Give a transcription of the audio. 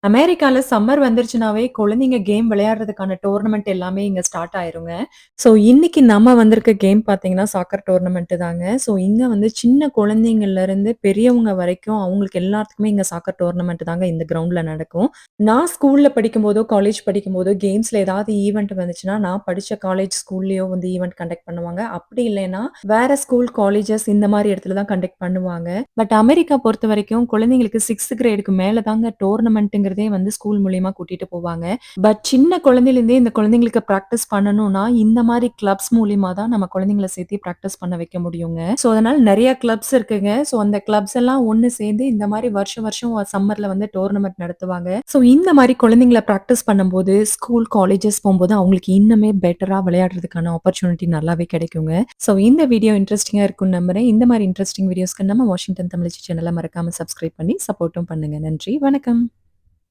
அமெரிக்கால சம்மர் வந்துருச்சுனாவே குழந்தைங்க game விளையாடுறதுக்கான tournament எல்லாமே இங்க ஸ்டார்ட் ஆயிருங்க. ஸோ இன்னைக்கு நம்ம வந்திருக்க கேம் பார்த்தீங்கன்னா, சாக்கர் டோர்னமெண்ட் தாங்க. ஸோ இங்க வந்து சின்ன குழந்தைங்கள்லருந்து பெரியவங்க வரைக்கும் அவங்களுக்கு எல்லாத்துக்குமே இங்க சாக்கர் டோர்னமெண்ட் தாங்க இந்த கிரவுண்ட்ல நடக்கும். நான் ஸ்கூல்ல படிக்கும்போதோ, காலேஜ் படிக்கும்போதோ கேம்ஸ்ல ஏதாவது ஈவென்ட் வந்துச்சுன்னா, நான் படிச்ச காலேஜ், ஸ்கூல்லயோ வந்து ஈவென்ட் கண்டக்ட் பண்ணுவாங்க. அப்படி இல்லைன்னா, வேற ஸ்கூல், காலேஜஸ் இந்த மாரி இடத்துல தான் கண்டக்ட் பண்ணுவாங்க. பட் அமெரிக்கா பொறுத்தவரைக்கும் குழந்தைங்களுக்கு 6த் கிரேடுக்கு மேல தாங்க டோர்னமெண்ட்ங்கிறதே வந்து ஸ்கூல் மூலியமா கூட்டிட்டு போவாங்க. பட் சின்ன குழந்தையிலேருந்தே இந்த குழந்தைங்களுக்கு பிராக்டிஸ் பண்ணணும்னா, இந்த மாரி கிளப்ஸ் மூலியமா தான் நம்ம குழந்தைங்கள சேர்த்து பிராக்டிஸ் பண்ண வைக்க முடியுங்க. ஸோ, அதனால நெறைய கிளப்ஸ் இருக்குங்க. ஸோ, அந்த கிளப்ஸ் எல்லாம் ஒண்ணு சேர்ந்து இந்த மாரி வருஷம் வருஷம் சம்மர்ல வந்து டோர்னமெண்ட் நடத்துவாங்க. ஸோ, இந்த மாரி குழந்தைங்கள பிராக்டிஸ் பண்ணும்போது ஸ்கூல், காலேஜஸ் போம்போது அவங்களுக்கு இன்னுமே பெட்டரா விளையாடுறதுக்கான ஆப்பர்ச்சுனிட்டி நல்லாவே கிடைக்குங்க. ஸோ, இந்த வீடியோ இன்ட்ரஸ்டிங்கா இருக்கும்னு நம்புறேன். இந்த மாரி இன்ட்ரஸ்டிங் வீடியோஸ்க்கு நம்ம வாஷிங்டன் தமிழச்சி சேனல மறக்காம சப்ஸ்கிரைப் பண்ணி சப்போர்ட்டும் பண்ணுங்க. நன்றி. வணக்கம்.